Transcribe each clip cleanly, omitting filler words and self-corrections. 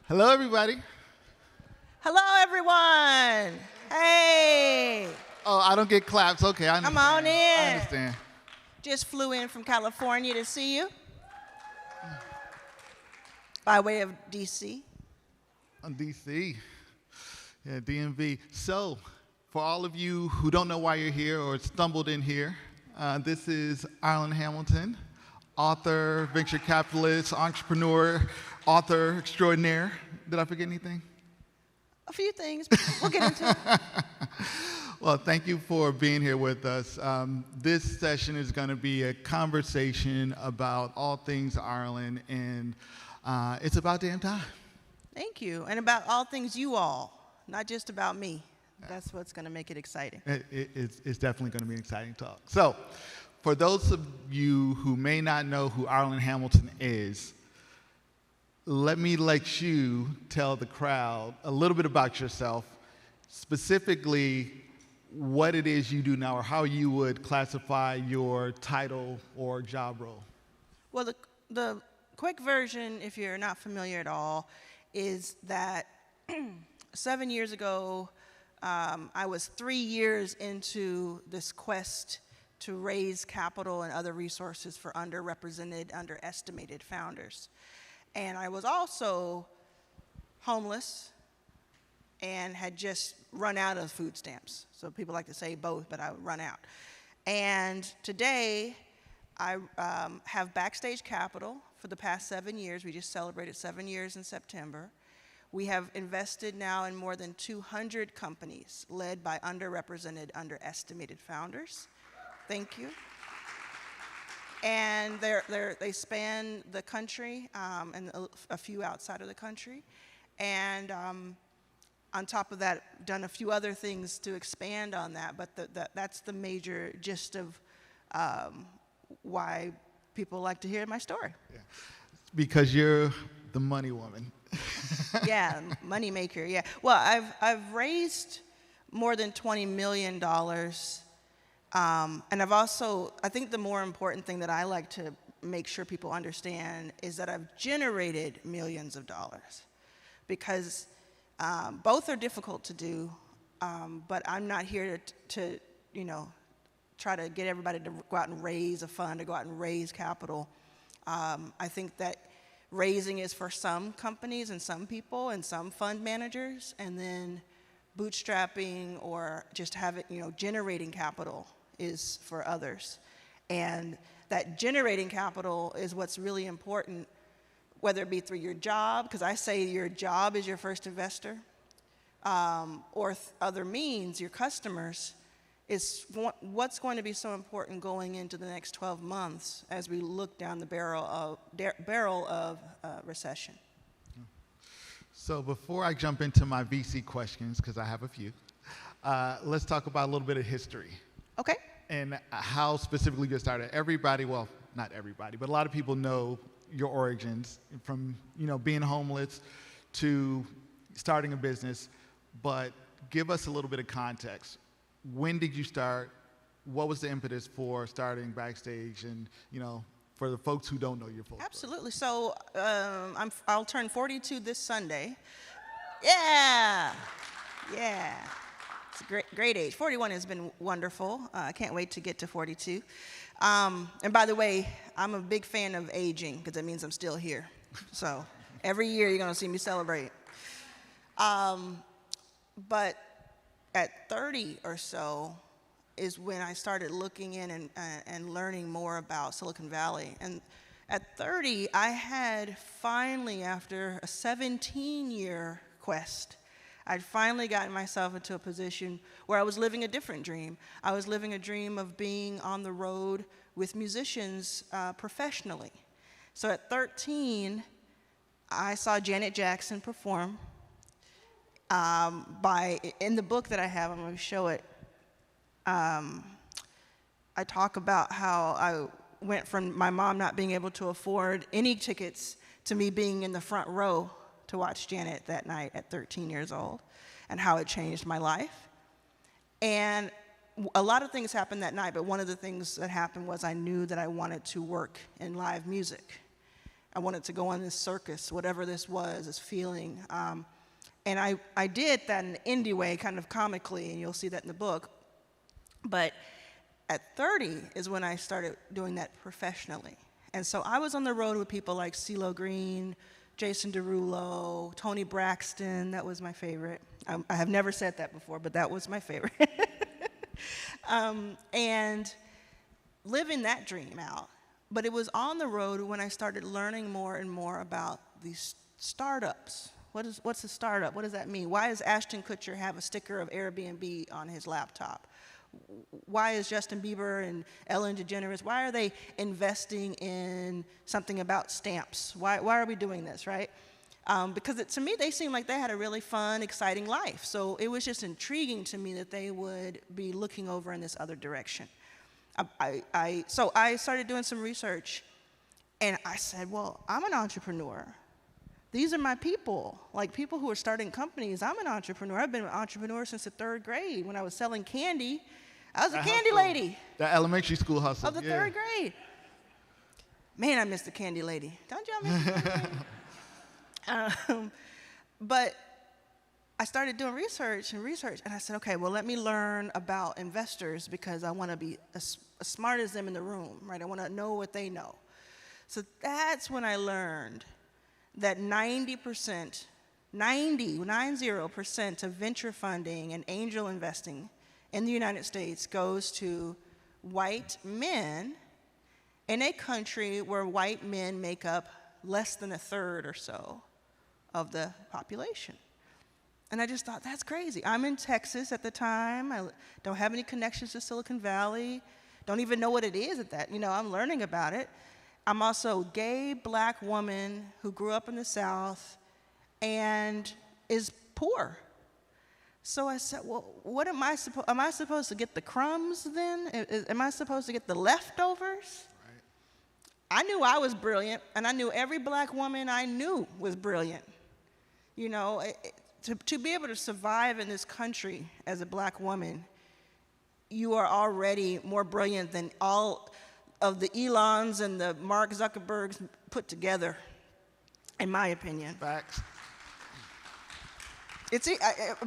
Hello, everybody. Hello, everyone. Hey, Oh, I don't get claps. Okay, I understand. come on I in. understand. Just flew in from California to see you by way of DC. I'm DC. Yeah, DMV. So, for all of you who don't know why you're here or stumbled in here, this is Arlan Hamilton, author, venture capitalist, entrepreneur, author extraordinaire. Did I forget anything? A few things, but we'll get into it. Well, thank you for being here with us. This session is going to be a conversation about all things Ireland, and it's about damn time. Thank you. And about all things you all, not just about me. That's what's going to make it exciting. It's definitely going to be an exciting talk. So, for those of you who may not know who Arlan Hamilton is, let me let you tell the crowd a little bit about yourself, specifically what it is you do now or how you would classify your title or job role. Well, the quick version, if you're not familiar at all, is that 7 years ago, I was 3 years into this quest to raise capital and other resources for underrepresented, underestimated founders. And I was also homeless and had just run out of food stamps. So people like to say both, but I would run out. And today, I have Backstage Capital for the past 7 years. We just celebrated 7 years in September. We have invested now in more than 200 companies led by underrepresented, underestimated founders. Thank you. And they span the country and a few outside of the country. And on top of that, done a few other things to expand on that, but that's the major gist of why people like to hear my story. Yeah. Because you're the money woman. Yeah, money maker, yeah. Well, I've raised more than $20 million. And I think the more important thing that I like to make sure people understand is that I've generated millions of dollars, because both are difficult to do, but I'm not here to try to get everybody to go out and raise a fund or go out and raise capital. I think that raising is for some companies and some people and some fund managers, and then bootstrapping or just generating capital is for others. And that generating capital is what's really important, whether it be through your job, because I say your job is your first investor, or other means, your customers, is what's going to be so important going into the next 12 months as we look down the barrel of recession. So before I jump into my VC questions, because I have a few, let's talk about a little bit of history. Okay. And how specifically you started. Everybody, well, not everybody, but a lot of people know your origins from being homeless to starting a business. But give us a little bit of context. When did you start? What was the impetus for starting Backstage? And for the folks who don't know your full story. Absolutely. So I'll turn 42 this Sunday. Yeah. It's a great age. 41 has been wonderful. I can't wait to get to 42. And by the way, I'm a big fan of aging, because that means I'm still here. So every year you're going to see me celebrate. But at 30 or so is when I started looking in and learning more about Silicon Valley. And at 30, I had finally, after a 17-year quest, I'd finally gotten myself into a position where I was living a different dream. I was living a dream of being on the road with musicians professionally. So at 13, I saw Janet Jackson perform. In the book that I have, I'm going to show it, I talk about how I went from my mom not being able to afford any tickets to me being in the front row to watch Janet that night at 13 years old, and how it changed my life. And a lot of things happened that night, but one of the things that happened was I knew that I wanted to work in live music. I wanted to go on this circus, whatever this was, this feeling. And I did that in an indie way, kind of comically, and you'll see that in the book. But at 30 is when I started doing that professionally. And so I was on the road with people like CeeLo Green, Jason Derulo, Tony Braxton. That was my favorite. I have never said that before, but that was my favorite. And living that dream out. But it was on the road when I started learning more and more about these startups. What's a startup? What does that mean? Why does Ashton Kutcher have a sticker of Airbnb on his laptop? Why is Justin Bieber and Ellen DeGeneres, why are they investing in something about stamps? Why are we doing this, right? Because to me, they seemed like they had a really fun, exciting life. So it was just intriguing to me that they would be looking over in this other direction. So I started doing some research, and I said, well, I'm an entrepreneur. These are my people, like people who are starting companies. I'm an entrepreneur. I've been an entrepreneur since the 3rd grade when I was selling candy. I was a candy lady. The elementary school hustle. Of the 3rd grade. Man, I miss the candy lady. Don't y'all miss the candy lady? But I started doing research, and I said, okay, well, let me learn about investors because I want to be as smart as them in the room, right? I want to know what they know. So that's when I learned that 90% of venture funding and angel investing in the United States goes to white men in a country where white men make up less than 1/3 or so of the population. And I just thought, that's crazy. I'm in Texas at the time. I don't have any connections to Silicon Valley. Don't even know what it is at that. I'm learning about it. I'm also a gay black woman who grew up in the South and is poor. So I said, well, what am I supposed to get the crumbs then? Am I supposed to get the leftovers? Right. I knew I was brilliant, and I knew every black woman I knew was brilliant. To be able to survive in this country as a black woman, you are already more brilliant than all of the Elons and the Mark Zuckerbergs put together, in my opinion. Facts.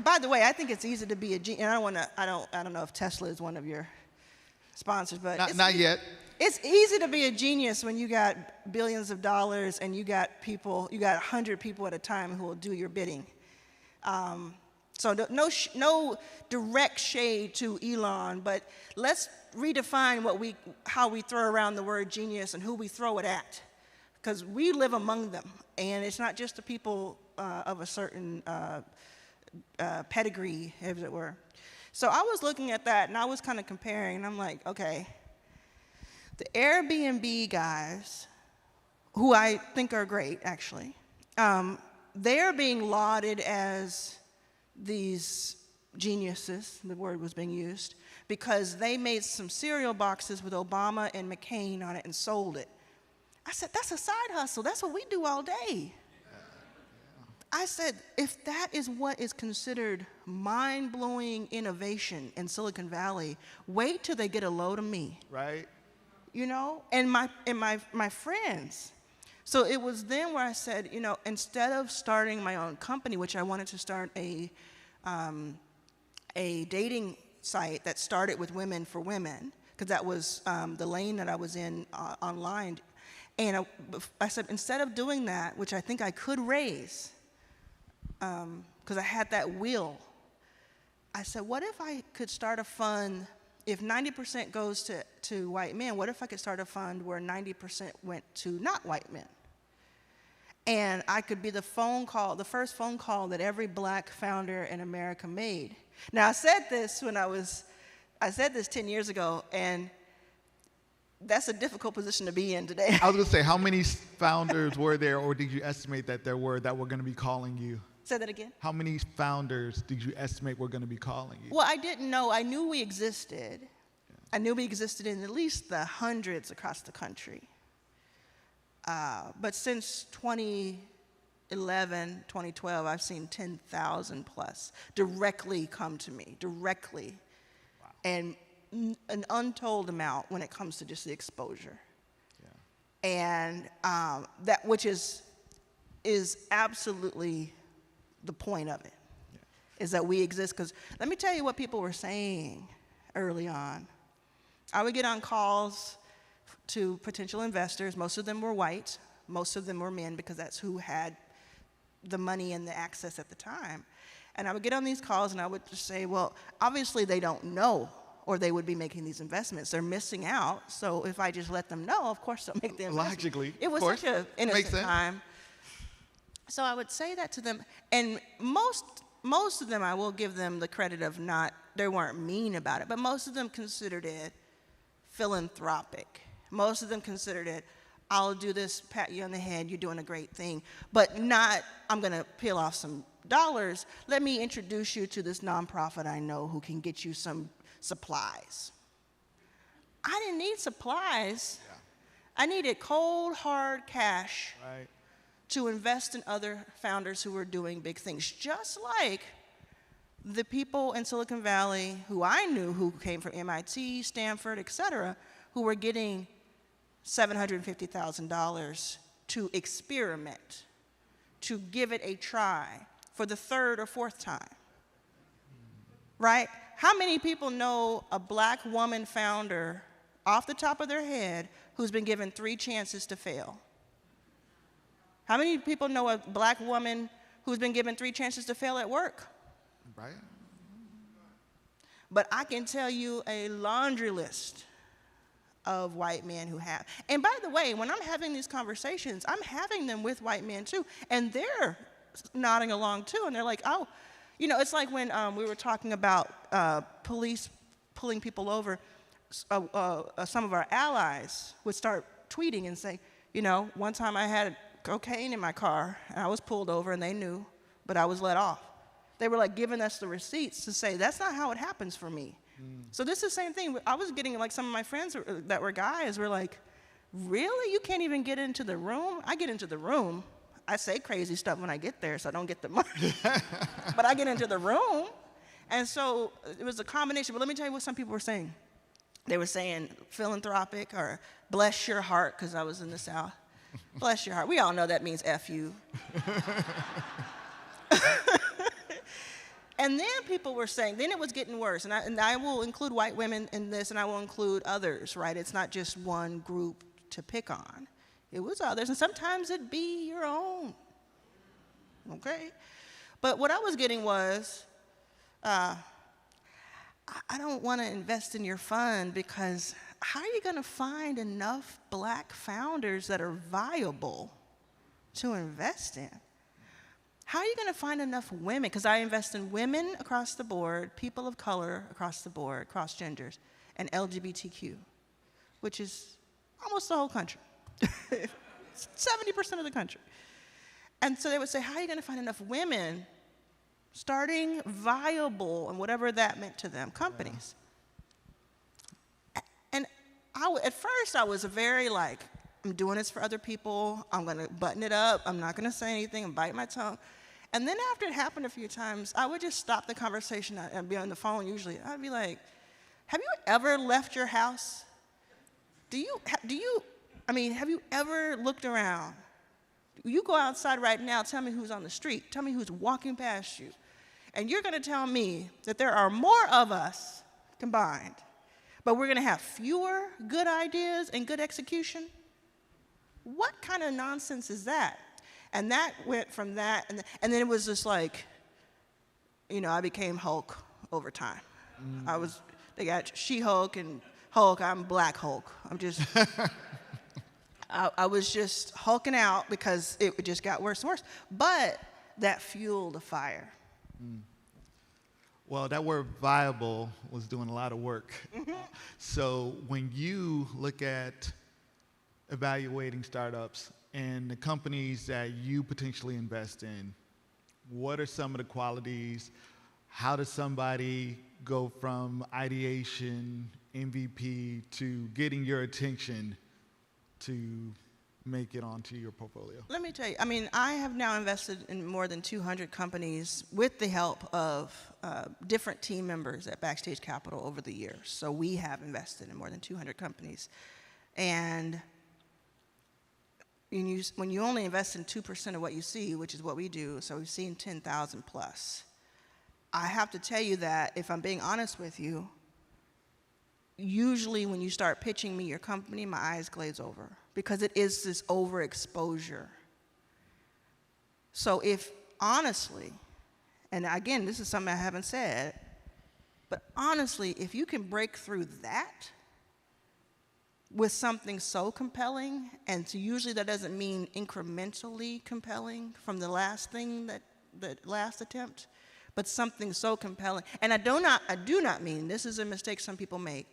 By the way, I think it's easy to be a genius. And I don't know if Tesla is one of your sponsors, but not yet. It's easy to be a genius when you got billions of dollars and you got 100 people at a time who will do your bidding. So no direct shade to Elon, but let's redefine how we throw around the word genius and who we throw it at, because we live among them, and it's not just the people of a certain pedigree, as it were. So I was looking at that, and I was kind of comparing, and I'm like, okay, the Airbnb guys, who I think are great, actually, they're being lauded as these geniuses, the word was being used, because they made some cereal boxes with Obama and McCain on it and sold it. I said, that's a side hustle. That's what we do all day. I said, if that is what is considered mind-blowing innovation in Silicon Valley, wait till they get a load of me. Right. And my friends. So it was then where I said, instead of starting my own company, which I wanted to start a dating site that started with women for women, because that was the lane that I was in online. And I said, instead of doing that, which I think I could raise, because I had that will, I said, what if I could start a fund? If 90% goes to white men, what if I could start a fund where 90% went to not white men? And I could be the first phone call that every black founder in America made. Now, I said this 10 years ago, and that's a difficult position to be in today. I was going to say, how many founders were there, or did you estimate that there were that were going to be calling you? Say that again? How many founders did you estimate were going to be calling you? Well, I didn't know. I knew we existed. Yeah. I knew we existed in at least the hundreds across the country. But since 2011, 2012, I've seen 10,000 plus directly come to me, directly. Wow. And an untold amount when it comes to just the exposure. And that, which is absolutely the point of it, is that we exist. Because let me tell you what people were saying early on. I would get on calls to potential investors. Most of them were white. Most of them were men, because that's who had the money and the access at the time. And I would get on these calls and I would just say, well, obviously they don't know, or they would be making these investments. They're missing out. So if I just let them know, of course they'll make the investment. Logically, it was such an innocent time. So I would say that to them, and most of them, I will give them the credit of not, they weren't mean about it, but most of them considered it philanthropic. Most of them considered it, I'll do this, pat you on the head, you're doing a great thing, but not, I'm gonna peel off some dollars. Let me introduce you to this nonprofit I know who can get you some supplies. I didn't need supplies. Yeah. I needed cold, hard cash. Right. To invest in other founders who were doing big things, just like the people in Silicon Valley who I knew, who came from MIT, Stanford, et cetera, who were getting $750,000 to experiment, to give it a try for the third or fourth time, right? How many people know a black woman founder off the top of their head who's been given 3 chances to fail? How many people know a black woman who's been given 3 chances to fail at work? Right. But I can tell you a laundry list of white men who have. And by the way, when I'm having these conversations, I'm having them with white men too, and they're nodding along too, and they're like, oh, you know, it's like when we were talking about police pulling people over, some of our allies would start tweeting and say, you know, one time I had cocaine in my car, and I was pulled over, and they knew, but I was let off. They were like giving us the receipts to say, that's not how it happens for me. So this is the same thing. I was getting, like, some of my friends that were guys were like, really? You can't even get into the room? I get into the room. I say crazy stuff when I get there, so I don't get the money. But I get into the room. And so it was a combination. But let me tell you what some people were saying. They were saying philanthropic or bless your heart, because I was in the South. Bless your heart. We all know that means F you. And then people were saying, then it was getting worse. And I will include white women in this, and I will include others, right? It's not just one group to pick on. It was others, and sometimes it'd be your own, okay? But what I was getting was, I don't want to invest in your fund, because how are you going to find enough black founders that are viable to invest in? How are you going to find enough women? Because I invest in women across the board, people of color across the board, cross genders, and LGBTQ, which is almost the whole country, 70% of the country. And so they would say, how are you going to find enough women starting viable, and whatever that meant to them, companies? And at first I was very like, I'm doing this for other people. I'm going to button it up. I'm not going to say anything and bite my tongue. And then after it happened a few times, I would just stop the conversation and be on the phone usually. I'd be like, have you ever left your house? Have you ever looked around? You go outside right now, tell me who's on the street. Tell me who's walking past you. And you're going to tell me that there are more of us combined, but we're going to have fewer good ideas and good execution? What kind of nonsense is that? And that went from that, and then it was just like, you know, I became Hulk over time. They got She-Hulk and Hulk, I'm Black Hulk. I'm just, I was just hulking out because it just got worse and worse. But that fueled the fire. Well, that word viable was doing a lot of work. So when you look at evaluating startups and the companies that you potentially invest in, what are some of the qualities? How does somebody go from ideation, MVP, to getting your attention to make it onto your portfolio? Let me tell you, I mean, I have now invested in more than 200 companies with the help of different team members at Backstage Capital over the years. So we have invested in more than 200 companies. And when you only invest in 2% of what you see, which is what we do, so we've seen 10,000 plus. I have to tell you that, if I'm being honest with you, usually when you start pitching me your company, my eyes glaze over, because it is this overexposure. So if, honestly, and again, this is something I haven't said, but honestly, if you can break through that with something so compelling, and so usually that doesn't mean incrementally compelling from the last thing, the last attempt, but something so compelling. And I do not mean, this is a mistake some people make,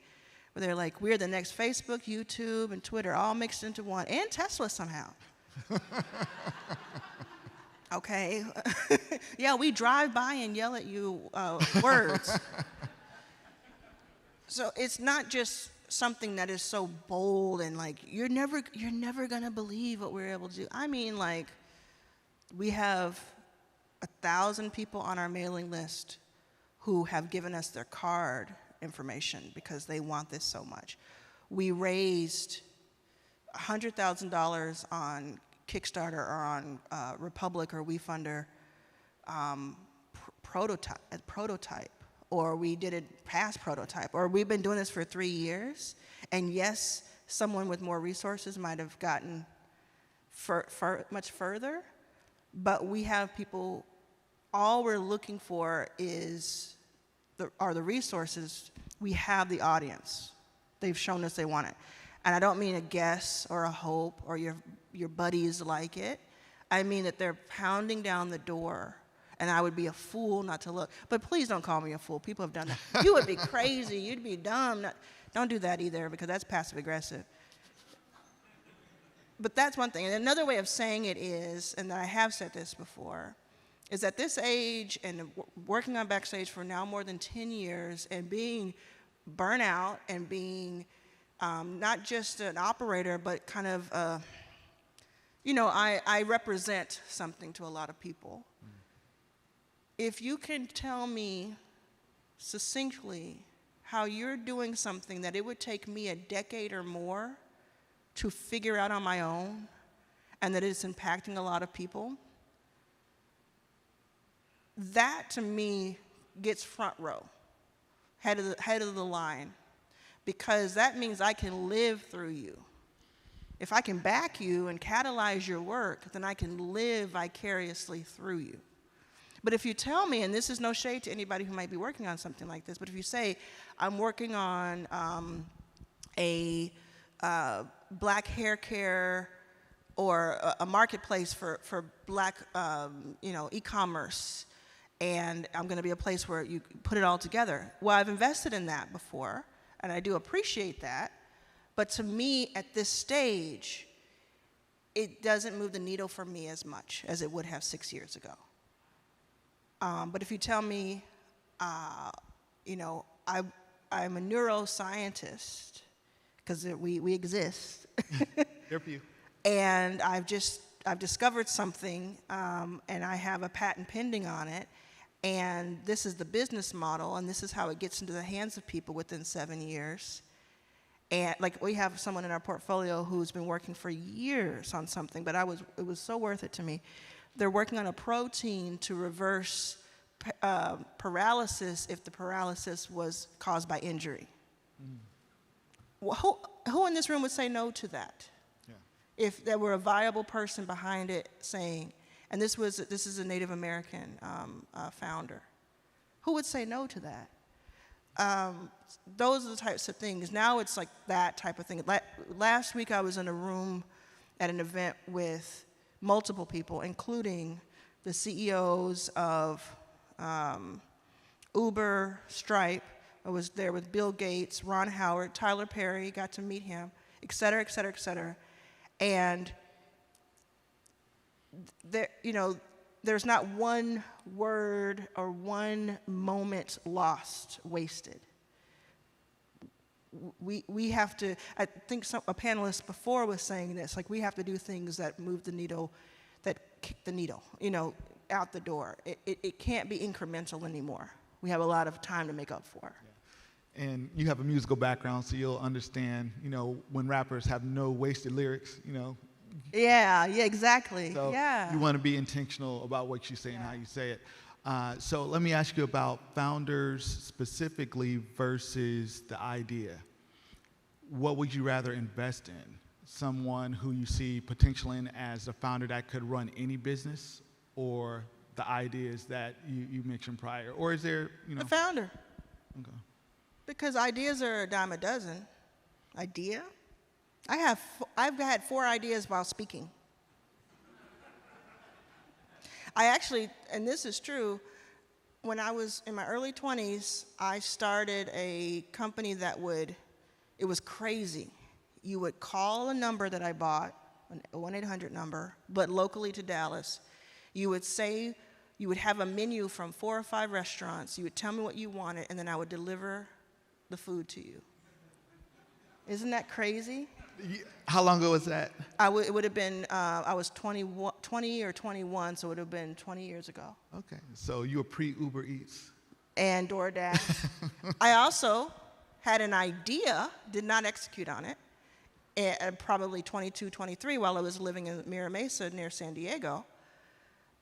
where they're like, we're the next Facebook, YouTube, and Twitter all mixed into one, and Tesla somehow. Okay? Yeah, we drive by and yell at you words. So it's not just something that is so bold and like, you're never gonna believe what we're able to do. I mean, like, we have 1,000 people on our mailing list who have given us their card information because they want this so much. We raised $100,000 on Kickstarter or on Republic or WeFunder prototype, or we did it past prototype, or we've been doing this for 3 years. And yes, someone with more resources might have gotten much further, but we have people, all we're looking for are the resources. We have the audience. They've shown us they want it. And I don't mean a guess or a hope or your buddies like it. I mean that they're pounding down the door, and I would be a fool not to look. But please don't call me a fool. People have done that. You would be crazy. You'd be dumb. Don't do that either, because that's passive aggressive. But that's one thing. And another way of saying it is, and I have said this before, is at this age and working on Backstage for now more than 10 years and being burnt out and being not just an operator, but kind of, I represent something to a lot of people. If you can tell me succinctly how you're doing something that it would take me a decade or more to figure out on my own, and that it's impacting a lot of people, that to me gets front row, head of the line, because that means I can live through you. If I can back you and catalyze your work, then I can live vicariously through you. But if you tell me, and this is no shade to anybody who might be working on something like this, but if you say, I'm working on a black hair care or a marketplace for black e-commerce, and I'm going to be a place where you put it all together. Well, I've invested in that before, and I do appreciate that. But to me, at this stage, it doesn't move the needle for me as much as it would have 6 years ago. But if you tell me, I'm a neuroscientist, because we exist. There for you. And I've discovered something, and I have a patent pending on it, and this is the business model, and this is how it gets into the hands of people within 7 years. And like, we have someone in our portfolio who's been working for years on something, but it was so worth it to me. They're working on a protein to reverse paralysis if the paralysis was caused by injury. Well, who in this room would say no to that? Yeah. If there were a viable person behind it saying, and this is a Native American founder, who would say no to that? Those are the types of things. Now it's like that type of thing. Last week I was in a room at an event with multiple people, including the CEOs of Uber, Stripe. I was there with Bill Gates, Ron Howard, Tyler Perry, got to meet him, et cetera, et cetera, et cetera. And there's not one word or one moment lost, wasted. We have to, I think a panelist before was saying this, like, we have to do things that move the needle, that kick the needle, out the door. It can't be incremental anymore. We have a lot of time to make up for. Yeah. And you have a musical background, so you'll understand, when rappers have no wasted lyrics, Yeah, exactly. So Yeah. you want to be intentional about what you say and how you say it. So let me ask you about founders specifically versus the idea. What would you rather invest in? Someone who you see potential in as a founder that could run any business, or the ideas that you mentioned prior? Or is there, The founder. Okay. Because ideas are a dime a dozen. Idea? I've had 4 ideas while speaking. I actually, and this is true, when I was in my early 20s, I started a company it was crazy. You would call a number that I bought, a 1-800 number, but locally to Dallas. You would have a menu from 4 or 5 restaurants. You would tell me what you wanted, and then I would deliver the food to you. Isn't that crazy? How long ago was that? It would have been, I was 20 or 21, so it would have been 20 years ago. Okay, so you were pre-Uber Eats. And DoorDash. I also had an idea, did not execute on it, at probably 22, 23, while I was living in Mira Mesa near San Diego.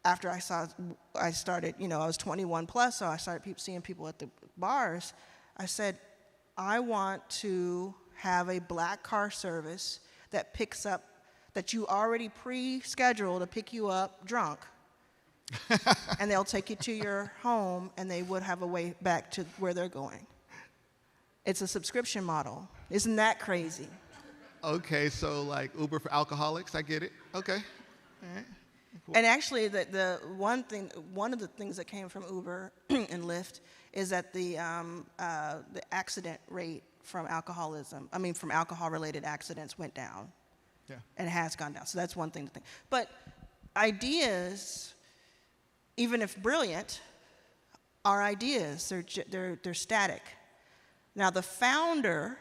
After I started, I was 21 plus, so I started seeing people at the bars. I said, I want to have a black car service that picks up, that you already pre-schedule to pick you up drunk. And they'll take you to your home, and they would have a way back to where they're going. It's a subscription model. Isn't that crazy? Okay, so like Uber for alcoholics, I get it. Okay, all right. Cool. And actually, one of the things that came from Uber and Lyft is that the accident rate from alcohol-related accidents went down. Yeah. And has gone down. So that's one thing to think. But ideas, even if brilliant, are ideas. They're static. Now, the founder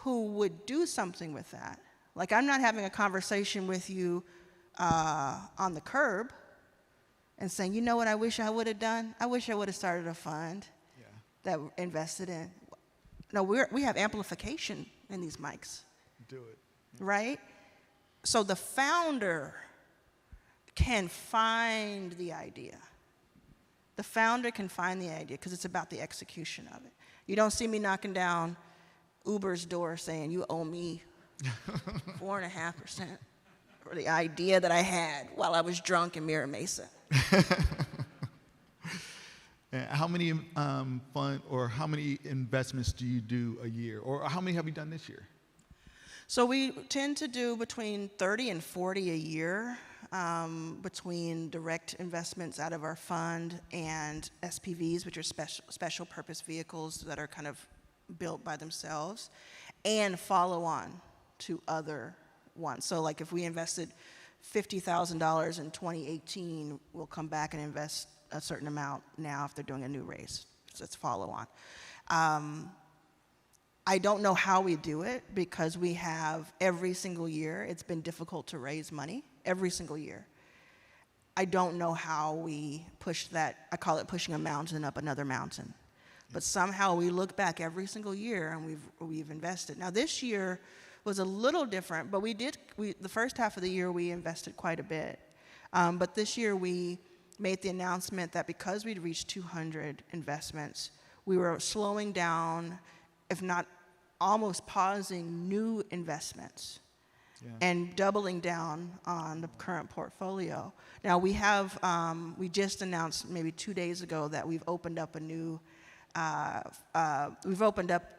who would do something with that, like I'm not having a conversation with you on the curb and saying, you know what I wish I would have done? I wish I would have started a fund that invested in. No, we have amplification in these mics. Do it. Right? So the founder can find the idea. The founder can find the idea because it's about the execution of it. You don't see me knocking down Uber's door saying, you owe me 4.5% for the idea that I had while I was drunk in Mira Mesa. How many how many investments do you do a year? Or how many have you done this year? So we tend to do between 30 and 40 a year, between direct investments out of our fund and SPVs, which are special purpose vehicles that are kind of built by themselves, and follow on to other ones. So like if we invested $50,000 in 2018, we'll come back and invest a certain amount now if they're doing a new raise. So it's follow on. I don't know how we do it because we have every single year, it's been difficult to raise money every single year. I don't know how we push that. I call it pushing a mountain up another mountain. But somehow we look back every single year and we've invested. Now this year was a little different, but the first half of the year we invested quite a bit. But this year we made the announcement that because we'd reached 200 investments, we were slowing down, if not almost pausing new investments and doubling down on the current portfolio. Now we just announced maybe 2 days ago that we've opened up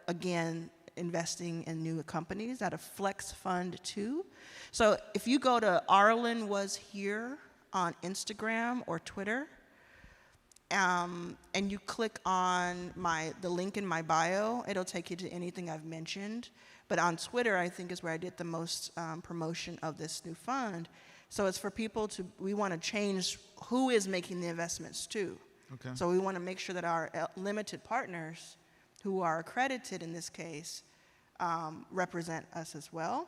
again investing in new companies out of Flex Fund 2. So if you go to Arlan Was Here on Instagram or Twitter, and you click on the link in my bio, it'll take you to anything I've mentioned. But on Twitter, I think is where I did the most promotion of this new fund. So it's for people we want to change who is making the investments too. Okay. So we want to make sure that our limited partners, who are accredited in this case, represent us as well.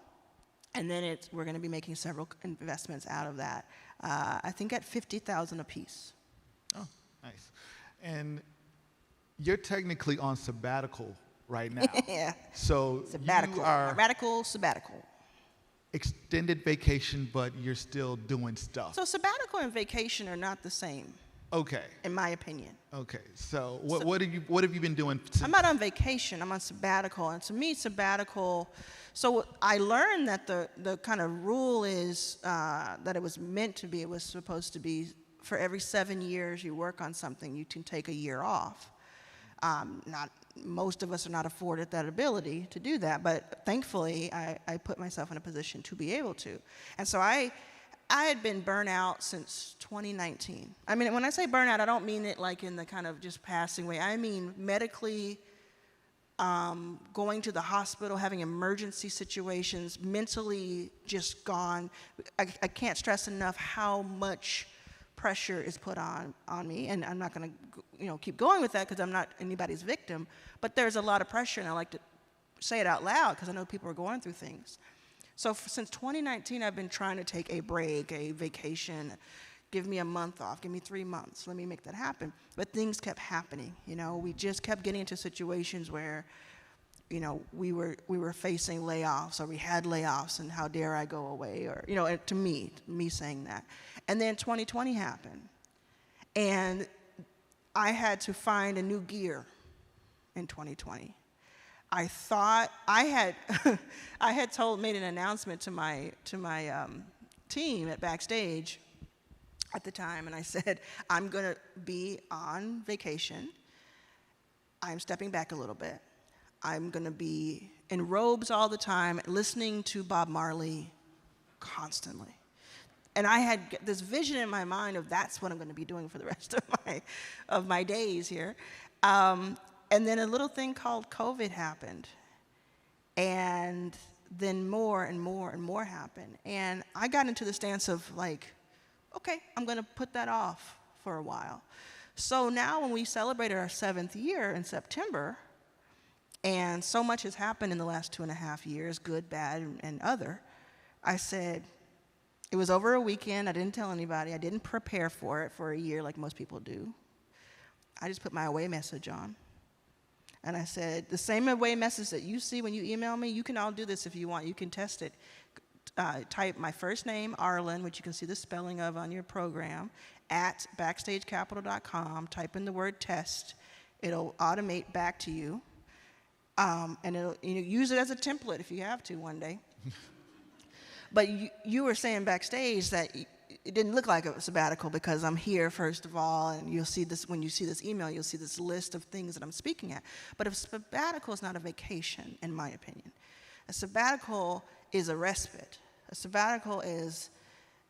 And then we're going to be making several investments out of that. I think at $50,000 a piece. Oh, nice. And you're technically on sabbatical right now. Yeah. So Sabbatical. you are Radical sabbatical. extended vacation, but you're still doing stuff. So sabbatical and vacation are not the same, Okay. in my opinion. Okay. So what have you been doing? I'm not on vacation, I'm on sabbatical. And to me, sabbatical, so I learned that the kind of rule is that it was meant to be, it was supposed to be for every 7 years you work on something, you can take a year off. Not most of us are not afforded that ability to do that, but thankfully I put myself in a position to be able to. And so I had been burnt out since 2019. I mean, when I say burnout, I don't mean it like in the kind of just passing way. I mean medically, going to the hospital, having emergency situations, mentally just gone. I can't stress enough how much pressure is put on me, and I'm not going to keep going with that because I'm not anybody's victim, but there's a lot of pressure, and I like to say it out loud because I know people are going through things. So since 2019, I've been trying to take a break, a vacation, give me a month off, give me 3 months, let me make that happen. But things kept happening, we just kept getting into situations where we were facing layoffs, or we had layoffs, and how dare I go away, or to me saying that. And then 2020 happened, and I had to find a new gear in 2020. I thought I had made an announcement to my team at Backstage at the time, and I said, I'm gonna be on vacation. I'm stepping back a little bit. I'm going to be in robes all the time, listening to Bob Marley constantly. And I had this vision in my mind of that's what I'm going to be doing for the rest of my days here. And then a little thing called COVID happened. And then more and more and more happened. And I got into the stance of like, okay, I'm going to put that off for a while. So now when we celebrated our 7th year in September, and so much has happened in the last 2.5 years, good, bad, and other. I said, it was over a weekend. I didn't tell anybody. I didn't prepare for it for a year like most people do. I just put my away message on. And I said, the same away message that you see when you email me, you can all do this if you want. You can test it. Type my first name, Arlan, which you can see the spelling of on your program, at backstagecapital.com. Type in the word test. It'll automate back to you. And it'll, use it as a template if you have to one day. But you were saying backstage that it didn't look like a sabbatical because I'm here, first of all, and you'll see this, when you see this email, you'll see this list of things that I'm speaking at. But a sabbatical is not a vacation, in my opinion. A sabbatical is a respite. A sabbatical is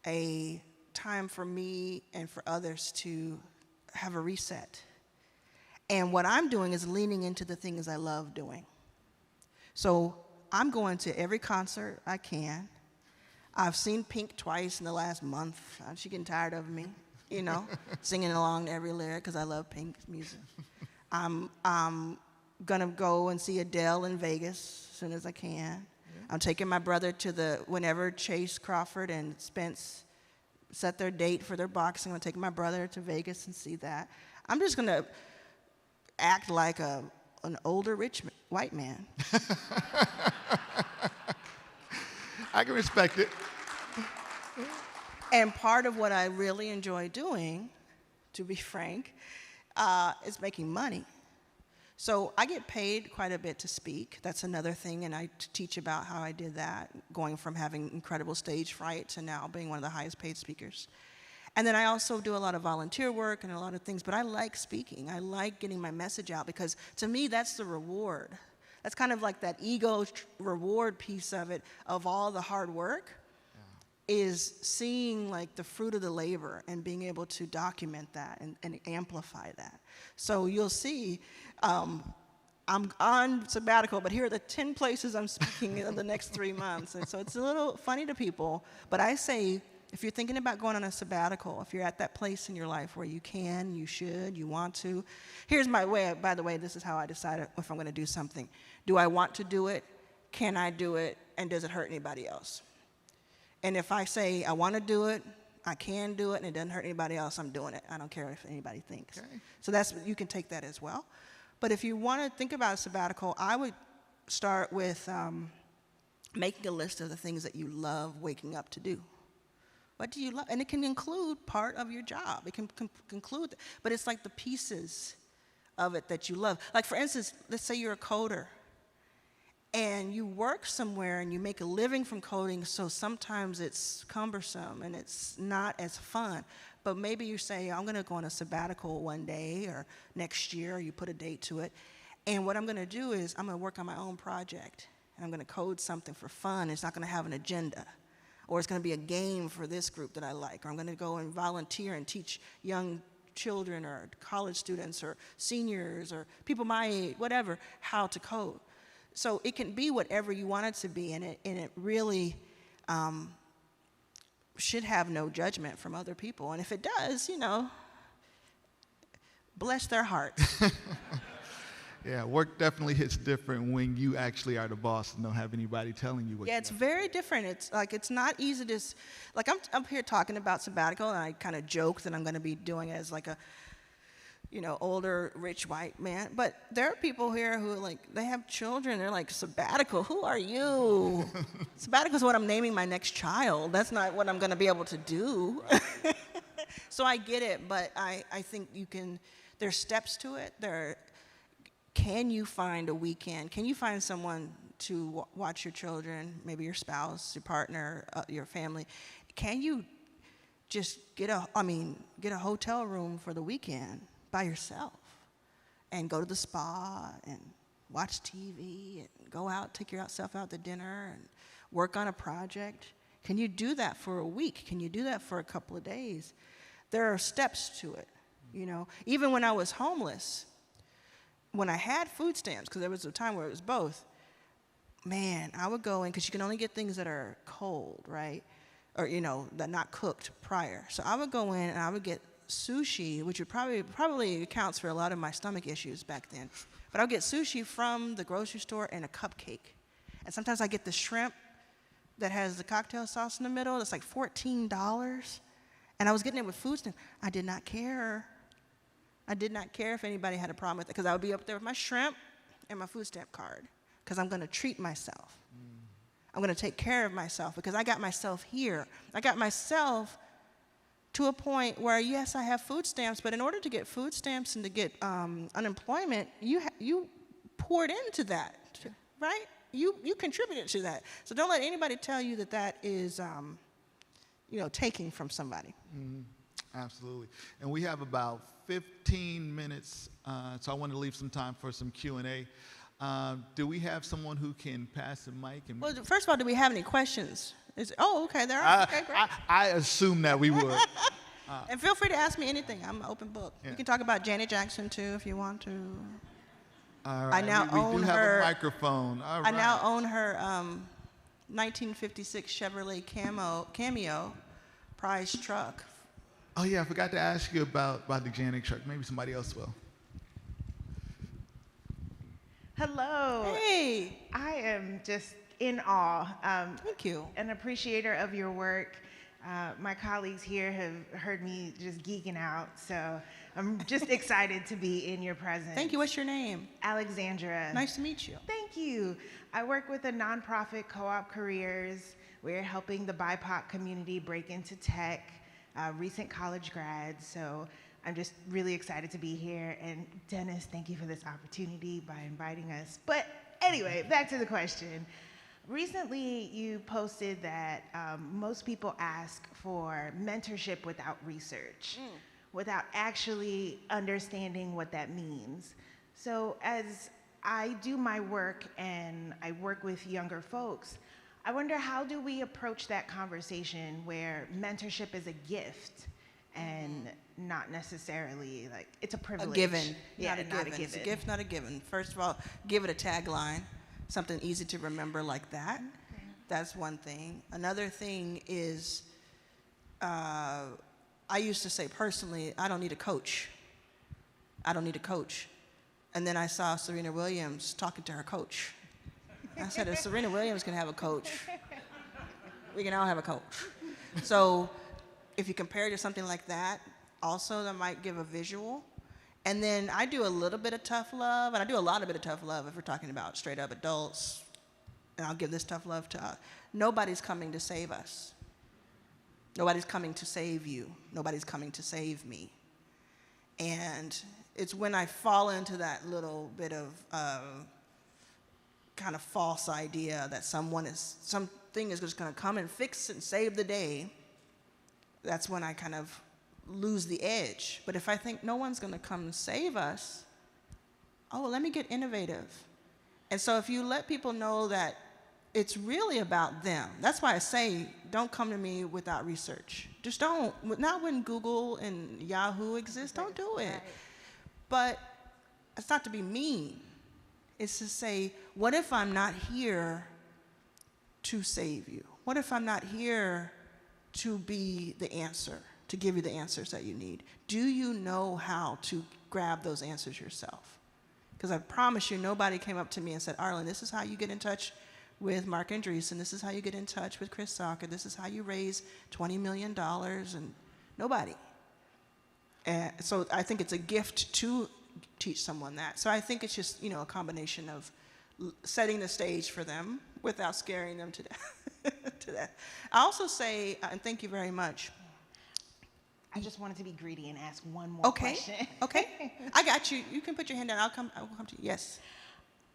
a time for me and for others to have a reset. And what I'm doing is leaning into the things I love doing. So I'm going to every concert I can. I've seen Pink twice in the last month. She's getting tired of me, singing along to every lyric because I love Pink's music. I'm going to go and see Adele in Vegas as soon as I can. Yeah. I'm taking my brother to whenever Chase Crawford and Spence set their date for their boxing, I'm taking my brother to Vegas and see that. I'm just going to act like an older rich white man. I can respect it. And part of what I really enjoy doing, to be frank, is making money. So I get paid quite a bit to speak. That's another thing, and I teach about how I did that, going from having incredible stage fright to now being one of the highest paid speakers. And then I also do a lot of volunteer work and a lot of things, but I like speaking. I like getting my message out because to me, that's the reward. That's kind of like that ego reward piece of it, of all the hard work, is seeing like the fruit of the labor and being able to document that and amplify that. So you'll see, I'm on sabbatical, but here are the 10 places I'm speaking in the next 3 months. And so it's a little funny to people, but I say, if you're thinking about going on a sabbatical, if you're at that place in your life where you can, you should, you want to, here's my way, by the way, this is how I decide if I'm going to do something. Do I want to do it? Can I do it? And does it hurt anybody else? And if I say I want to do it, I can do it, and it doesn't hurt anybody else, I'm doing it. I don't care if anybody thinks. Okay. So you can take that as well. But if you want to think about a sabbatical, I would start with making a list of the things that you love waking up to do. What do you love? And it can include part of your job. It can include, but it's like the pieces of it that you love. Like, for instance, let's say you're a coder and you work somewhere and you make a living from coding, so sometimes it's cumbersome and it's not as fun. But maybe you say, I'm going to go on a sabbatical one day or next year, or you put a date to it. And what I'm going to do is I'm going to work on my own project. And I'm going to code something for fun. It's not going to have an agenda. Or it's going to be a game for this group that I like. Or I'm going to go and volunteer and teach young children or college students or seniors or people my age, whatever, how to code. So it can be whatever you want it to be, and it really should have no judgment from other people. And if it does, bless their hearts. Yeah, work definitely hits different when you actually are the boss and don't have anybody telling you what. Yeah, it's very different. It's not easy to, like, I'm up here talking about sabbatical, and I kind of joke that I'm going to be doing it as like a, older, rich white man. But there are people here who, like, they have children. They're like, sabbatical? Who are you? Sabbatical is what I'm naming my next child. That's not what I'm going to be able to do. So I get it, but I think there's steps to it. Can you find a weekend? Can you find someone to watch your children, maybe your spouse, your partner, your family? Can you just get a hotel room for the weekend by yourself and go to the spa and watch TV and go out, take yourself out to dinner and work on a project? Can you do that for a week? Can you do that for a couple of days? There are steps to it, Even when I was homeless, when I had food stamps, because there was a time where it was both, man, I would go in, because you can only get things that are cold, right? Or, that are not cooked prior. So I would go in and I would get sushi, which would probably accounts for a lot of my stomach issues back then. But I would get sushi from the grocery store and a cupcake. And sometimes I get the shrimp that has the cocktail sauce in the middle. It's like $14. And I was getting it with food stamps. I did not care. I did not care if anybody had a problem with it, because I would be up there with my shrimp and my food stamp card, because I'm going to treat myself. I'm going to take care of myself, because I got myself here. I got myself to a point where, yes, I have food stamps, but in order to get food stamps and to get unemployment, you poured into that, right? You contributed to that. So don't let anybody tell you that is, taking from somebody. Mm-hmm. Absolutely. And we have about 15 minutes, so I want to leave some time for some Q&A. Do we have someone who can pass the mic? Well, first of all, do we have any questions? Okay, there are. Okay, great. I assume that we would. And feel free to ask me anything. I'm an open book. Yeah. You can talk about Janet Jackson, too, if you want to. All right. I now own do have a microphone. All right. I now own her 1956 Chevrolet Cameo prize truck. Oh, yeah, I forgot to ask you about the Janet truck. Maybe somebody else will. Hello. Hey. I am just in awe. Thank you. An appreciator of your work. My colleagues here have heard me just geeking out, so I'm just excited to be in your presence. Thank you. What's your name? Alexandra. Nice to meet you. Thank you. I work with a nonprofit, Co-op Careers. We're helping the BIPOC community break into tech. Recent college grads, so I'm just really excited to be here. And Dennis, thank you for this opportunity by inviting us. But anyway, back to the question. Recently, you posted that most people ask for mentorship without research, without actually understanding what that means. So as I do my work and I work with younger folks, I wonder, how do we approach that conversation where mentorship is a gift and not necessarily like it's a privilege? A given, yeah, not a given. It's a gift, not a given. First of all, give it a tagline, something easy to remember like that. Okay. That's one thing. Another thing is, I used to say personally, I don't need a coach. I don't need a coach. And then I saw Serena Williams talking to her coach. I said, if Serena Williams can have a coach, we can all have a coach. So if you compare it to something like that, also that might give a visual. And then I do a little bit of tough love, and I do a lot of tough love if we're talking about straight up adults, and I'll give this tough love to us, nobody's coming to save us. Nobody's coming to save you. Nobody's coming to save me. And it's when I fall into that little bit of kind of false idea that something is just going to come and fix and save the day, that's when I kind of lose the edge. But if I think no one's going to come and save us, oh, well, let me get innovative. And so if you let people know that it's really about them, that's why I say don't come to me without research. Just don't. Not when Google and Yahoo exist, don't do it. Right. But it's not to be mean. It's to say, what if I'm not here to save you? What if I'm not here to be the answer, to give you the answers that you need? Do you know how to grab those answers yourself? Because I promise you, nobody came up to me and said, Arlan, this is how you get in touch with Mark Andreessen, this is how you get in touch with Chris Sacca, this is how you raise $20 million, and nobody. And so I think it's a gift to teach someone that. So I think it's just, a combination of setting the stage for them without scaring them to death. to death. I also say, and thank you very much. I just wanted to be greedy and ask one more question. Okay, I got you. You can put your hand down. I will come to you. Yes.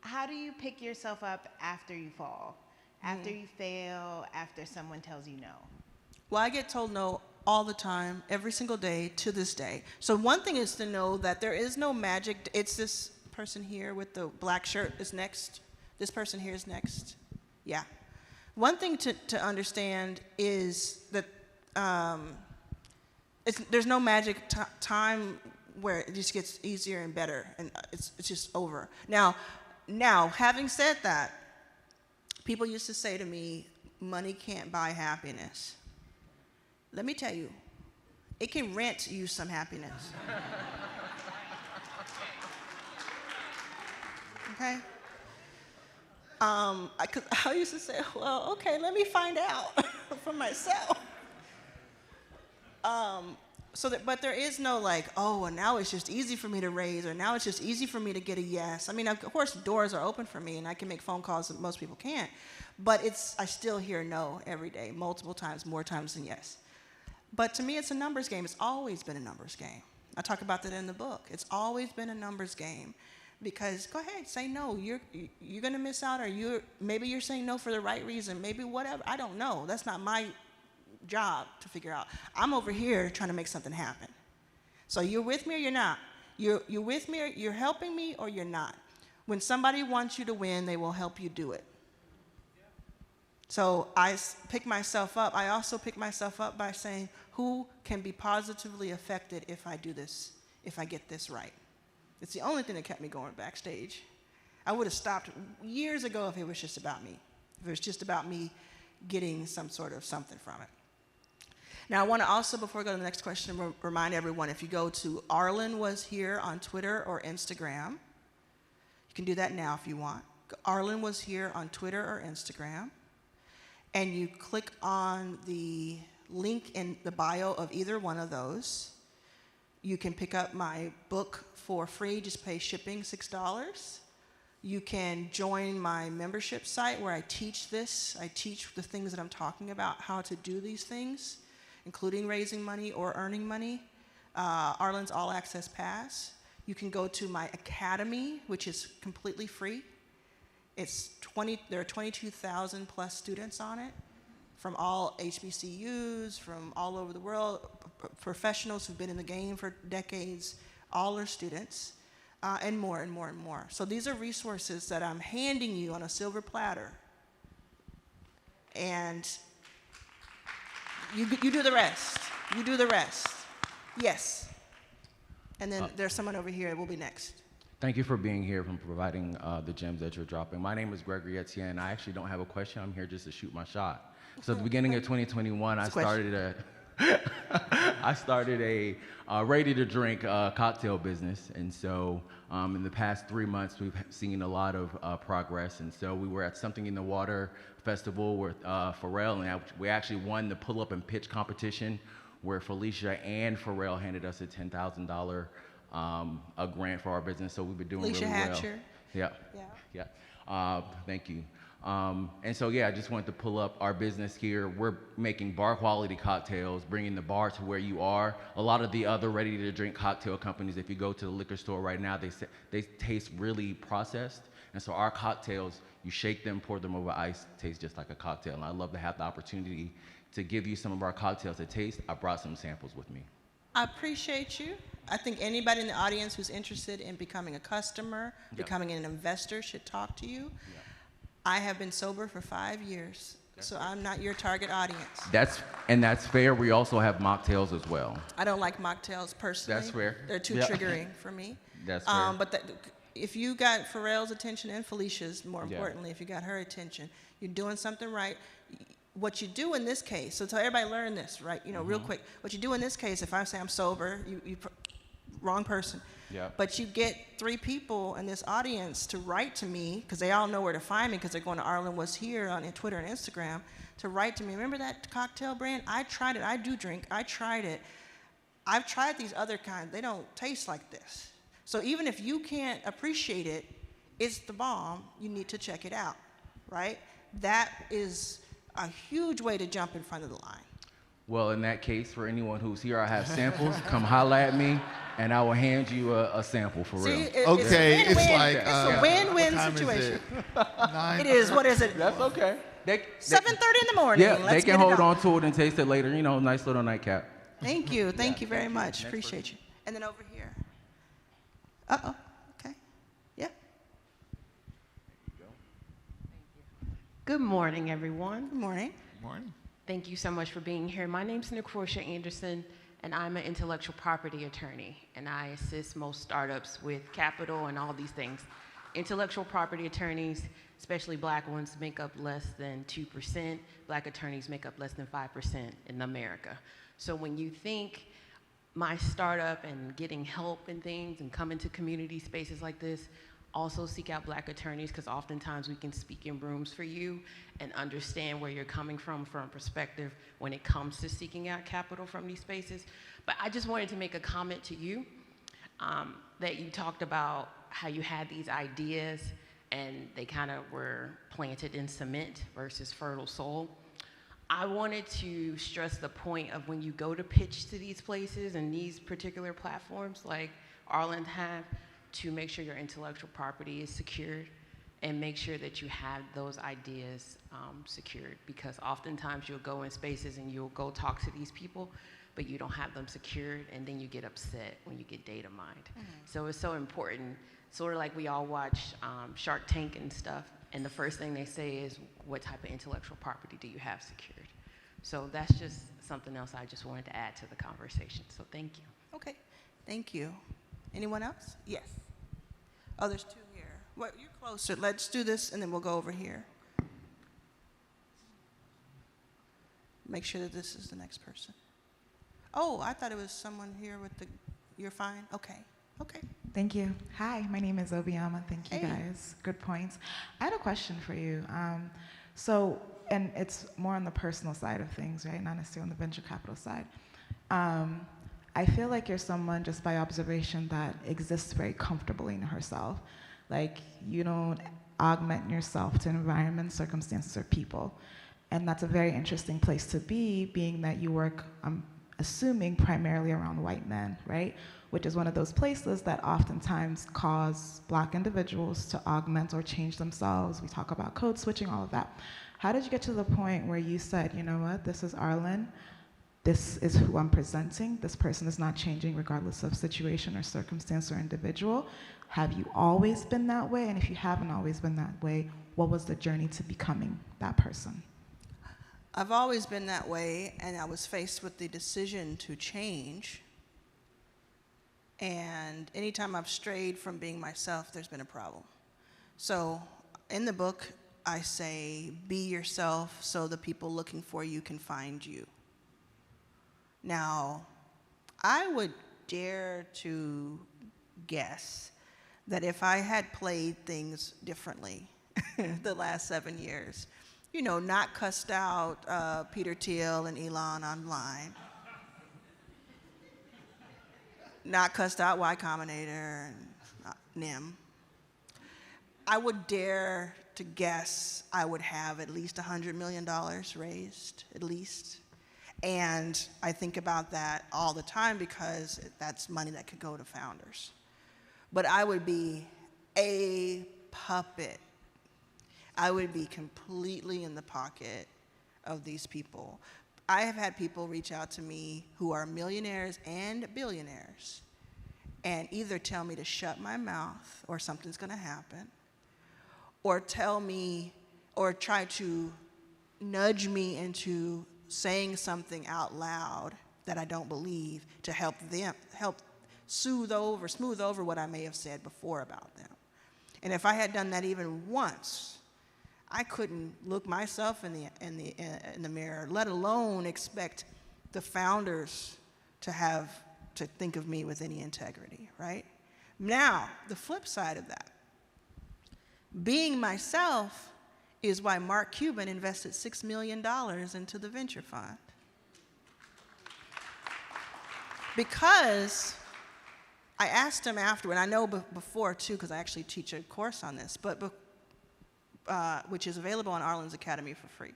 How do you pick yourself up after you fall? After you fail, after someone tells you no? Well, I get told no all the time, every single day, to this day. So one thing is to know that there is no magic. It's this person here with the black shirt is next. This person here is next. Yeah. One thing to understand is that there's no magic time where it just gets easier and better, and it's just over. Now, having said that, people used to say to me, money can't buy happiness. Let me tell you, it can rent you some happiness. Okay? I used to say, well, okay, let me find out for myself. But there is no like, oh, and now it's just easy for me to raise, or now it's just easy for me to get a yes. I mean, of course, doors are open for me, and I can make phone calls that most people can't. But I still hear no every day, multiple times, more times than yes. But to me, it's a numbers game. It's always been a numbers game. I talk about that in the book. It's always been a numbers game. Because go ahead, say no. You're going to miss out, or maybe you're saying no for the right reason. Maybe whatever. I don't know. That's not my job to figure out. I'm over here trying to make something happen. So you're with me or you're not. You're with me, or you're helping me, or you're not. When somebody wants you to win, they will help you do it. So I pick myself up. I also pick myself up by saying, who can be positively affected if I do this, if I get this right? It's the only thing that kept me going backstage. I would have stopped years ago if it was just about me. If it was just about me getting some sort of something from it. Now, I want to also, before I go to the next question, remind everyone, if you go to Arlan Was Here on Twitter or Instagram, you can do that now if you want. Arlan Was Here on Twitter or Instagram, and you click on the link in the bio of either one of those. You can pick up my book for free, just pay shipping $6. You can join my membership site where I teach this. I teach the things that I'm talking about, how to do these things, including raising money or earning money. Arlan's All Access Pass. You can go to my academy, which is completely free. There are 22,000 plus students on it, from all HBCUs, from all over the world, professionals who've been in the game for decades, all are students, and more and more and more. So these are resources that I'm handing you on a silver platter. And you do the rest. You do the rest. Yes. And then there's someone over here. It will be next. Thank you for being here and providing the gems that you're dropping. My name is Gregory Etienne, and I actually don't have a question. I'm here just to shoot my shot. So at the beginning of 2021, I started a ready-to-drink cocktail business. And so in the past 3 months, we've seen a lot of progress. And so we were at Something in the Water Festival with Pharrell, and we actually won the pull-up and pitch competition, where Felicia and Pharrell handed us a $10,000 a grant for our business. So we've been doing Felicia really Hatcher. well. Yeah. Thank you. And so, yeah, I just wanted to pull up our business here. We're making bar quality cocktails, bringing the bar to where you are. A lot of the other ready to drink cocktail companies, if you go to the liquor store right now, they taste really processed. And so our cocktails, you shake them, pour them over ice, taste just like a cocktail. And I'd love to have the opportunity to give you some of our cocktails to taste. I brought some samples with me. I appreciate you. I think anybody in the audience who's interested in becoming a customer, becoming an investor should talk to you. I have been sober for 5 years, so I'm not your target audience. That's fair. We also have mocktails as well. I don't like mocktails personally. That's fair. They're too triggering for me. That's fair. But if you got Pharrell's attention and Felicia's, more importantly, if you got her attention, you're doing something right. What you do in this case, so tell everybody learn this, right? Real quick. What you do in this case, if I say I'm sober, wrong person. Yeah. But you get 3 people in this audience to write to me, because they all know where to find me, because they're going to Arlan Was Here on Twitter and Instagram, to write to me. Remember that cocktail brand? I tried it. I do drink. I tried it. I've tried these other kinds. They don't taste like this. So even if you can't appreciate it, it's the bomb. You need to check it out, right? That is a huge way to jump in front of the line. Well, in that case, for anyone who's here, I have samples. Come holla at me, and I will hand you a sample for real. Okay, it's like it's a win-win situation. It is. What is it? That's okay. 7:30 in the morning. Yeah, Let's they can get it hold on. on to it and taste it later. Nice little nightcap. Thank you. Thank you very much. Appreciate you. And then over here. Uh-oh. Okay. Yeah. Good morning, everyone. Good morning. Good morning. Thank you so much for being here. My name's Necrotia Anderson, and I'm an intellectual property attorney, and I assist most startups with capital and all these things. Intellectual property attorneys, especially black ones, make up less than 2%. Black attorneys make up less than 5% in America. So when you think my startup and getting help and things and coming to community spaces like this, also seek out black attorneys, because oftentimes we can speak in rooms for you and understand where you're coming from a perspective when it comes to seeking out capital from these spaces. But I just wanted to make a comment to you that you talked about how you had these ideas and they kind of were planted in cement versus fertile soil. I wanted to stress the point of when you go to pitch to these places and these particular platforms like Arlan have, to make sure your intellectual property is secured and make sure that you have those ideas secured, because oftentimes you'll go in spaces and you'll go talk to these people, but you don't have them secured, and then you get upset when you get data mined. So it's so important, sort of like we all watch Shark Tank and stuff, and the first thing they say is, what type of intellectual property do you have secured? So that's just something else I just wanted to add to the conversation, so thank you. Okay. Thank you. Anyone else? Yes. Oh, there's 2 here. Well, you're closer. Let's do this, and then we'll go over here. Make sure that this is the next person. Oh, I thought it was someone here with the, you're fine? Okay. Okay. Thank you. Hi, my name is Obiama. Thank you, Hey. guys. Good points. I had a question for you. And it's more on the personal side of things, right? Not necessarily on the venture capital side. I feel like you're someone, just by observation, that exists very comfortably in herself. Like, you don't augment yourself to environments, circumstances, or people. And that's a very interesting place to be, being that you work, I'm assuming, primarily around white men, right? Which is one of those places that oftentimes cause black individuals to augment or change themselves. We talk about code switching, all of that. How did you get to the point where you said, you know what, this is Arlan, this is who I'm presenting, this person is not changing regardless of situation or circumstance or individual? Have you always been that way? And if you haven't always been that way, what was the journey to becoming that person? I've always been that way, and I was faced with the decision to change. And anytime I've strayed from being myself, there's been a problem. So in the book, I say, be yourself so the people looking for you can find you. Now, I would dare to guess that if I had played things differently the last 7 years, you know, not cussed out Peter Thiel and Elon online, not cussed out Y Combinator and NIM, I would dare to guess I would have at least $100 million raised, at least. And I think about that all the time because that's money that could go to founders. But I would be a puppet. I would be completely in the pocket of these people. I have had people reach out to me who are millionaires and billionaires and either tell me to shut my mouth or something's going to happen, or tell me or try to nudge me into saying something out loud that I don't believe to help smooth over what I may have said before about them. And if I had done that even once, I couldn't look myself in the mirror, let alone expect the founders to think of me with any integrity, right? Now, the flip side of that, being myself is why Mark Cuban invested $6 million into the venture fund. Because I asked him afterward, and I know before too, because I actually teach a course on this, which is available on Arlan's Academy for free.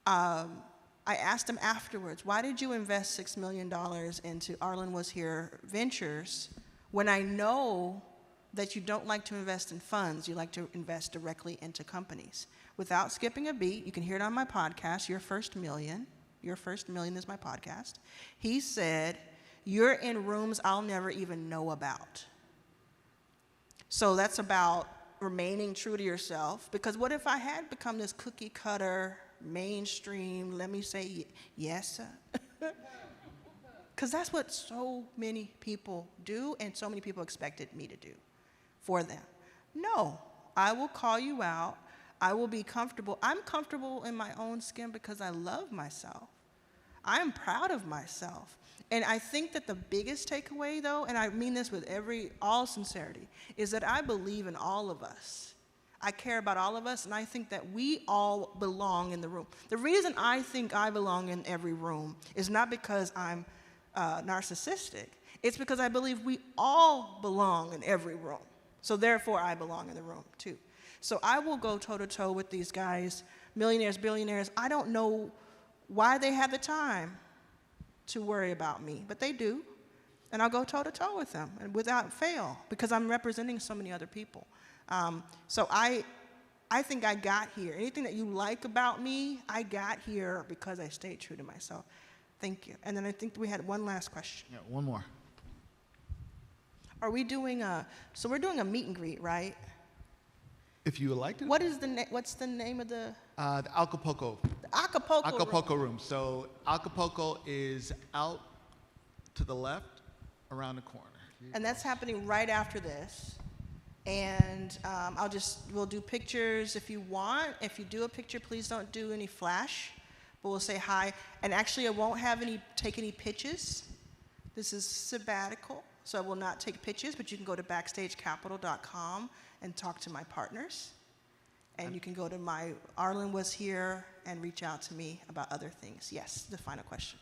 I asked him afterwards, why did you invest $6 million into Arlan Was Here Ventures when I know that you don't like to invest in funds, you like to invest directly into companies? Without skipping a beat, you can hear it on my podcast, Your First Million is my podcast. He said, you're in rooms I'll never even know about. So that's about remaining true to yourself, because what if I had become this cookie cutter, mainstream, let me say yes, sir? Because that's what so many people do, and so many people expected me to do for them. No, I will call you out. I will be comfortable. I'm comfortable in my own skin because I love myself. I'm proud of myself. And I think that the biggest takeaway, though, and I mean this with all sincerity, is that I believe in all of us. I care about all of us, and I think that we all belong in the room. The reason I think I belong in every room is not because I'm narcissistic. It's because I believe we all belong in every room. So therefore, I belong in the room, too. So I will go toe-to-toe with these guys, millionaires, billionaires. I don't know why they have the time to worry about me, but they do. And I'll go toe-to-toe with them and without fail, because I'm representing so many other people. So I think I got here. Anything that you like about me, I got here because I stayed true to myself. Thank you. And then I think we had one last question. Yeah, one more. Are we doing so we're doing a meet and greet, right? If you would like to. What's the name of the Acapulco. The Acapulco Acapulco room. So Acapulco is out to the left, around the corner. And that's happening right after this. And we'll do pictures if you want. If you do a picture, please don't do any flash, but we'll say hi. And actually, I won't take any pitches. This is sabbatical, so I will not take pitches, but you can go to backstagecapital.com and talk to my partners. And you can go to my Arlan Was Here and reach out to me about other things. Yes, the final question.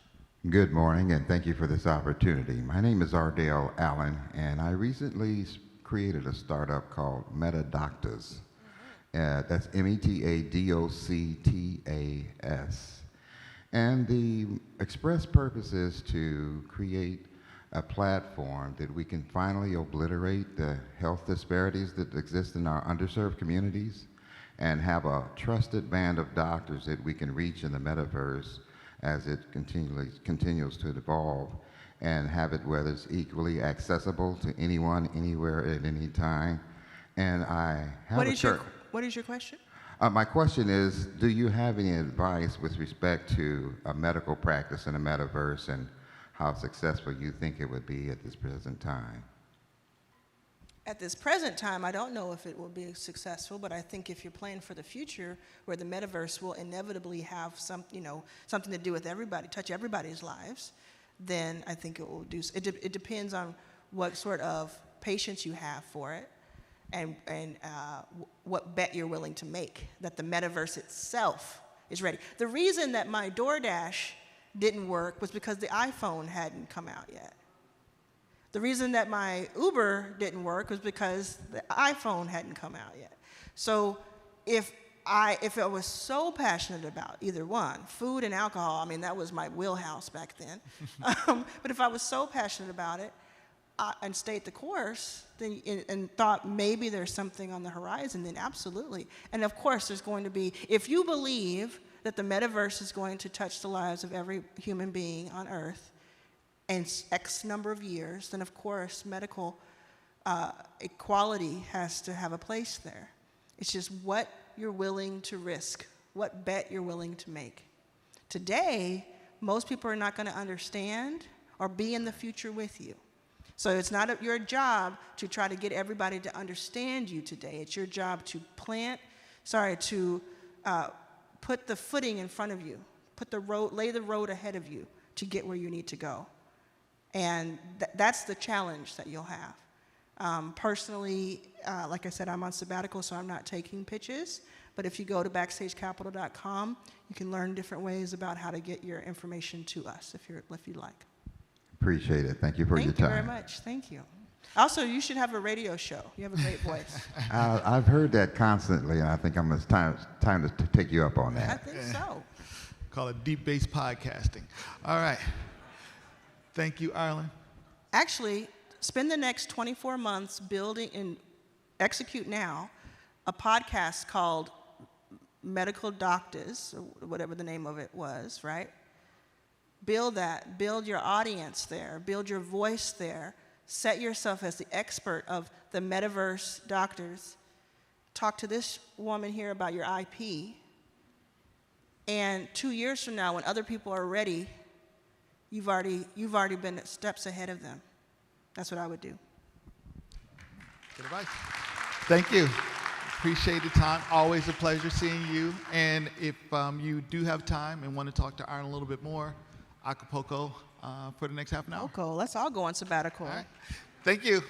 Good morning, and thank you for this opportunity. My name is Ardell Allen, and I recently created a startup called MetaDoctas. That's METADOCTAS. And the express purpose is to create a platform that we can finally obliterate the health disparities that exist in our underserved communities and have a trusted band of doctors that we can reach in the metaverse as it continues to evolve, and have it whether it's equally accessible to anyone, anywhere, at any time. And I have What is your question? My question is, do you have any advice with respect to a medical practice in a metaverse and how successful you think it would be at this present time? At this present time, I don't know if it will be successful, but I think if you're planning for the future, where the metaverse will inevitably have something to do with everybody, touch everybody's lives, then I think it will do. It depends on what sort of patience you have for it, and what bet you're willing to make that the metaverse itself is ready. The reason that my DoorDash didn't work was because the iPhone hadn't come out yet. The reason that my Uber didn't work was because the iPhone hadn't come out yet. So if I was so passionate about either one, food and alcohol, I mean, that was my wheelhouse back then. But if I was so passionate about it and stayed the course then, and thought maybe there's something on the horizon, then absolutely. And of course, there's going to be, if you believe that the metaverse is going to touch the lives of every human being on Earth in X number of years, then of course, medical equality has to have a place there. It's just what you're willing to risk, what bet you're willing to make. Today, most people are not going to understand or be in the future with you. So it's not your job to try to get everybody to understand you today. It's your job to put the footing in front of you, lay the road ahead of you to get where you need to go. And that's the challenge that you'll have. Personally, like I said, I'm on sabbatical, so I'm not taking pitches. But if you go to BackstageCapital.com, you can learn different ways about how to get your information to us if you'd like. Appreciate it. Thank you for your time. Thank you very much. Thank you. Also, you should have a radio show. You have a great voice. I've heard that constantly, and I think it's time to take you up on that. I think so. Call it deep bass podcasting. All right. Thank you, Arlan. Actually, spend the next 24 months building and execute now a podcast called Medical Doctors, or whatever the name of it was, right? Build that. Build your audience there. Build your voice there. Set yourself as the expert of the metaverse doctors. Talk to this woman here about your IP. And 2 years from now, when other people are ready, you've already been steps ahead of them. That's what I would do. Good advice. Thank you. Appreciate the time. Always a pleasure seeing you. And if you do have time and want to talk to Arlan a little bit more, Acapulco for the next half an hour. Okay, let's all go on sabbatical. All right. Thank you.